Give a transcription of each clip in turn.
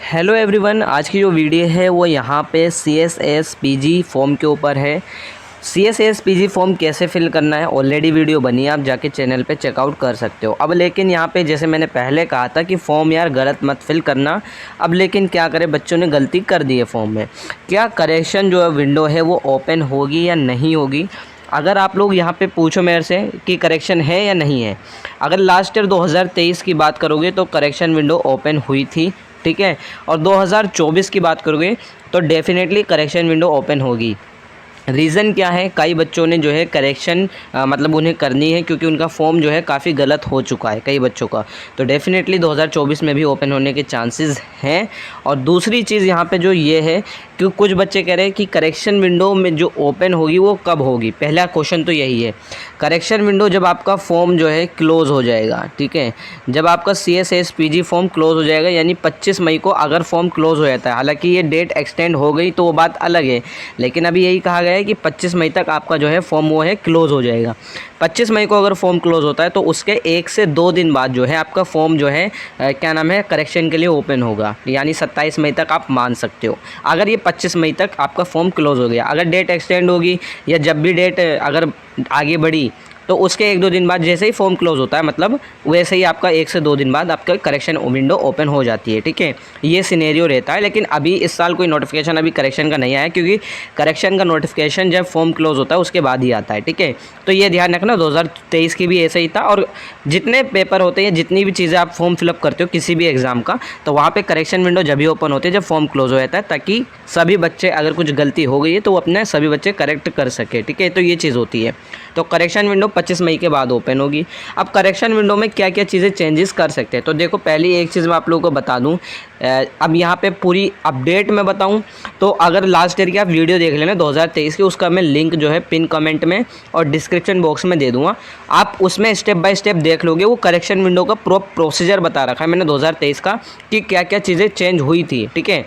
Hello everyone, आज की जो वीडियो है वो यहाँ पे CSS PG फॉर्म के ऊपर है। CSS PG फॉर्म कैसे फिल करना है ऑलरेडी वीडियो बनी है, आप जाके चैनल पे चेकआउट कर सकते हो। अब लेकिन यहाँ पे जैसे मैंने पहले कहा था कि फॉर्म यार गलत मत फिल करना। अब लेकिन क्या करें, बच्चों ने गलती कर दी है फॉर्म में। क्या करेक्शन जो है विंडो है वो ओपन होगी या नहीं होगी। अगर आप लोग यहाँ पे पूछो मेरे से कि करेक्शन है या नहीं है, अगर लास्ट ईयर 2023 की बात करोगे तो करेक्शन विंडो ओपन हुई थी, ठीक है। और 2024 की बात करोगे तो डेफिनेटली करेक्शन विंडो ओपन होगी। रीज़न क्या है, कई बच्चों ने जो है करेक्शन मतलब उन्हें करनी है क्योंकि उनका फॉर्म जो है काफ़ी गलत हो चुका है कई बच्चों का, तो डेफ़िनेटली 2024 में भी ओपन होने के चांसेस हैं। और दूसरी चीज़ यहाँ पे जो ये है कि कुछ बच्चे कह रहे हैं कि करेक्शन विंडो में जो ओपन होगी वो कब होगी। पहला क्वेश्चन तो यही है, करेक्शन विंडो जब आपका फॉर्म जो है क्लोज़ हो जाएगा, ठीक है। जब आपका CSS PG फॉर्म क्लोज़ हो जाएगा यानी 25 मई को अगर फॉर्म क्लोज़ हो जाता है, हालांकि ये डेट एक्सटेंड हो गई तो वो बात अलग है, लेकिन अभी यही कहा गया है कि 25 मई तक आपका जो है फॉर्म वो है क्लोज़ हो जाएगा। 25 मई को अगर फॉर्म क्लोज़ होता है तो उसके 1 से 2 दिन बाद जो है आपका फॉर्म जो है क्या नाम है करेक्शन के लिए ओपन होगा, यानी 27 मई तक आप मान सकते हो। अगर ये 25 मई तक आपका फॉर्म क्लोज़ हो गया, अगर डेट एक्सटेंड होगी या जब भी डेट अगर आगे बढ़ी तो उसके 1-2 दिन बाद जैसे ही फॉर्म क्लोज़ होता है, मतलब वैसे ही आपका 1 से 2 दिन बाद आपका करेक्शन विंडो ओपन हो जाती है, ठीक है। ये सिनेरियो रहता है, लेकिन अभी इस साल कोई नोटिफिकेशन अभी करेक्शन का नहीं आया क्योंकि करेक्शन का नोटिफिकेशन जब फॉर्म क्लोज़ होता है उसके बाद ही आता है, ठीक है। तो ये ध्यान रखना, 2023 की भी ऐसा ही था। और जितने पेपर होते हैं, जितनी भी चीज़ें आप फॉर्म फिलअप करते हो किसी भी एग्ज़ाम का, तो वहाँ पर करेक्शन विंडो जब भी ओपन होती है जब फॉर्म क्लोज़ हो जाता है, ताकि सभी बच्चे अगर कुछ गलती हो गई है तो वो अपने सभी बच्चे करेक्ट कर सके, ठीक है। तो ये चीज़ होती है। तो करेक्शन विंडो 25 मई के बाद ओपन होगी। अब करेक्शन विंडो में क्या क्या चीज़ें चेंजेस कर सकते हैं, तो देखो पहली एक चीज़ मैं आप लोगों को बता दूं। अब यहाँ पे पूरी अपडेट मैं बताऊं तो अगर लास्ट ईयर की आप वीडियो देख लेना 2023 की, उसका मैं लिंक जो है पिन कमेंट में और डिस्क्रिप्शन बॉक्स में दे दूँगा। आप उसमें स्टेप बाय स्टेप देख लोगे, वो करेक्शन विंडो का प्रोसीजर बता रखा है मैंने 2023 का कि क्या क्या चीज़ें चेंज हुई थी, ठीक है।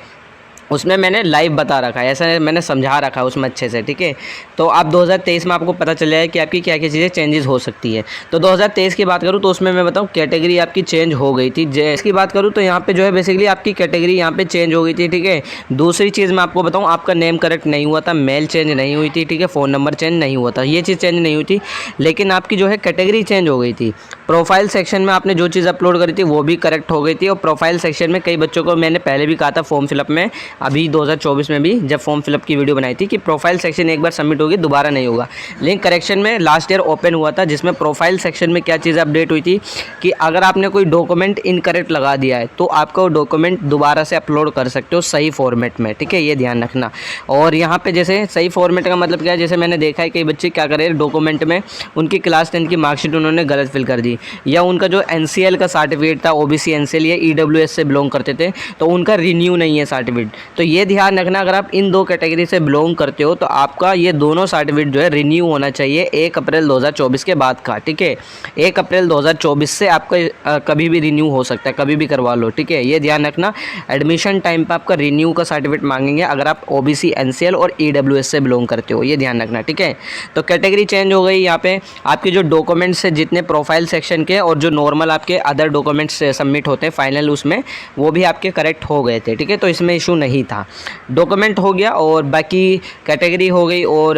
उसमें मैंने लाइव बता रखा है, ऐसा मैंने समझा रखा है उसमें अच्छे से, ठीक है। तो आप 2023 में आपको पता चल जाए कि आपकी क्या क्या चीज़ें चेंजेस हो सकती है। तो 2023 की बात करूँ तो उसमें मैं बताऊँ कैटेगरी आपकी चेंज हो गई थी। इसकी बात करूँ तो यहाँ पे जो है बेसिकली आपकी कैटेगरी यहाँ पे चेंज हो गई थी, ठीक है। दूसरी चीज़ मैं आपको बताऊँ, आपका नेम करेक्ट नहीं हुआ था, मेल चेंज नहीं हुई थी, ठीक है। फ़ोन नंबर चेंज नहीं हुआ था, ये चीज़ चेंज नहीं हुई थी, लेकिन आपकी जो है कैटेगरी चेंज हो गई थी। प्रोफाइल सेक्शन में आपने जो चीज़ अपलोड करी थी वो भी करेक्ट हो गई थी। और प्रोफाइल सेक्शन में कई बच्चों को मैंने पहले भी कहा था फॉर्म फिलअप में, अभी 2024 में भी जब फॉर्म फिलअप की वीडियो बनाई थी कि प्रोफाइल सेक्शन एक बार सबमिट होगी दोबारा नहीं होगा। लिंक करेक्शन में लास्ट ईयर ओपन हुआ था, जिसमें प्रोफाइल सेक्शन में क्या चीज़ अपडेट हुई थी कि अगर आपने कोई डॉक्यूमेंट इनकरेक्ट लगा दिया है तो आपका वो डॉक्यूमेंट दोबारा से अपलोड कर सकते हो सही फॉर्मेट में, ठीक है। ये ध्यान रखना। और यहाँ पे जैसे सही फॉर्मेट का मतलब क्या है, जैसे मैंने देखा है कई बच्चे क्या कर रहे हैं, डॉक्यूमेंट में उनकी क्लास 10 की मार्कशीट उन्होंने गलत फिल कर दी, या उनका जो NCL का सर्टिफिकेट था, OBC NCL या EWS से बिलोंग करते थे तो उनका रिन्यू नहीं है सर्टिफिकेट। तो ये ध्यान रखना, अगर आप इन दो कैटेगरी से बिलोंग करते हो तो आपका ये दोनों सर्टिफिकेट जो है रिन्यू होना चाहिए 1 अप्रैल 2024 के बाद का, ठीक है। 1 अप्रैल 2024 से आपका कभी भी रिन्यू हो सकता है, कभी भी करवा लो, ठीक है। ये ध्यान रखना, एडमिशन टाइम पर आपका रिन्यू का सर्टिफिकेट मांगेंगे अगर आप OBC NCL और EWS से बिलोंग करते हो, ये ध्यान रखना, ठीक है। तो कैटेगरी चेंज हो गई। यहाँ पे आपके जो डॉक्यूमेंट्स है जितने प्रोफाइल सेक्शन के और जो नॉर्मल आपके अदर डॉक्यूमेंट्स सबमिट होते हैं फाइनल, उसमें वो भी आपके करेक्ट हो गए थे, ठीक है। तो इसमें इशू नहीं था, डॉक्यूमेंट हो गया और बाकी कैटेगरी हो गई। और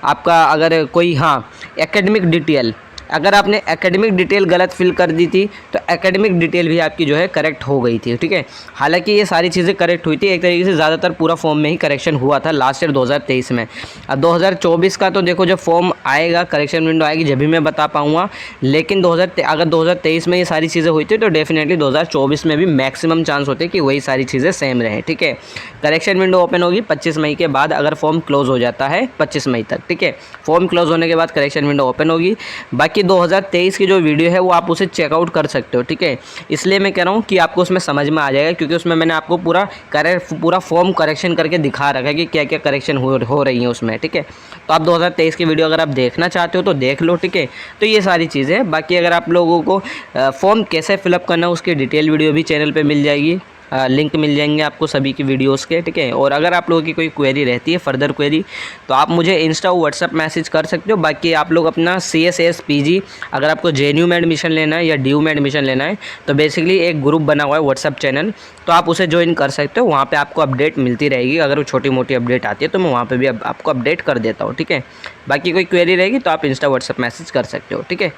आपका अगर कोई एकेडमिक डिटेल, अगर आपने एकेडमिक डिटेल गलत फिल कर दी थी तो एकेडमिक डिटेल भी आपकी जो है करेक्ट हो गई थी, ठीक है। हालांकि ये सारी चीज़ें करेक्ट हुई थी, एक तरीके से ज़्यादातर पूरा फॉर्म में ही करेक्शन हुआ था लास्ट ईयर 2023 में। अब 2024 का तो देखो जब फॉर्म आएगा, करेक्शन विंडो आएगी, जब भी मैं बता पाऊँगा। लेकिन अगर 2023 में ये सारी चीज़ें हुई थी तो डेफिनेटली 2024 में भी मैक्सिमम चांस होते कि वही सारी चीज़ें सेम रहें, ठीक है। करेक्शन विंडो ओपन होगी 25 मई के बाद, अगर फॉर्म क्लोज़ हो जाता है 25 मई तक, ठीक है। फॉर्म क्लोज़ होने के बाद करेक्शन विंडो ओपन होगी। बाकी 2023 की जो वीडियो है वो आप उसे चेकआउट कर सकते हो, ठीक है। इसलिए मैं कह रहा हूँ कि आपको उसमें समझ में आ जाएगा, क्योंकि उसमें मैंने आपको पूरा फॉर्म करेक्शन करके दिखा रखा है कि क्या क्या करेक्शन हो रही है उसमें, ठीक है। तो आप 2023 की वीडियो अगर आप देखना चाहते हो तो देख लो, ठीक है। तो ये सारी चीज़ें, बाकी अगर आप लोगों को फॉर्म कैसे फिलअप करना है उसकी डिटेल वीडियो भी चैनल पर मिल जाएगी। लिंक मिल जाएंगे आपको सभी की वीडियोस के, ठीक है। और अगर आप लोगों की कोई क्वेरी रहती है, फर्दर क्वेरी, तो आप मुझे इंस्टा व्हाट्सअप मैसेज कर सकते हो। बाकी आप लोग अपना CSS PG, अगर आपको JNU में एडमिशन लेना है या DU में एडमिशन लेना है, तो बेसिकली एक ग्रुप बना हुआ है व्हाट्सअप चैनल, तो आप उसे ज्वाइन कर सकते हो। वहाँ पे आपको अपडेट मिलती रहेगी, अगर वो छोटी मोटी अपडेट आती है तो मैं वहाँ पे भी आपको अपडेट कर देता हूँ, ठीक है। बाकी कोई क्वेरी रहेगी तो आप इंस्टा व्हाट्सअप मैसेज कर सकते हो, ठीक है।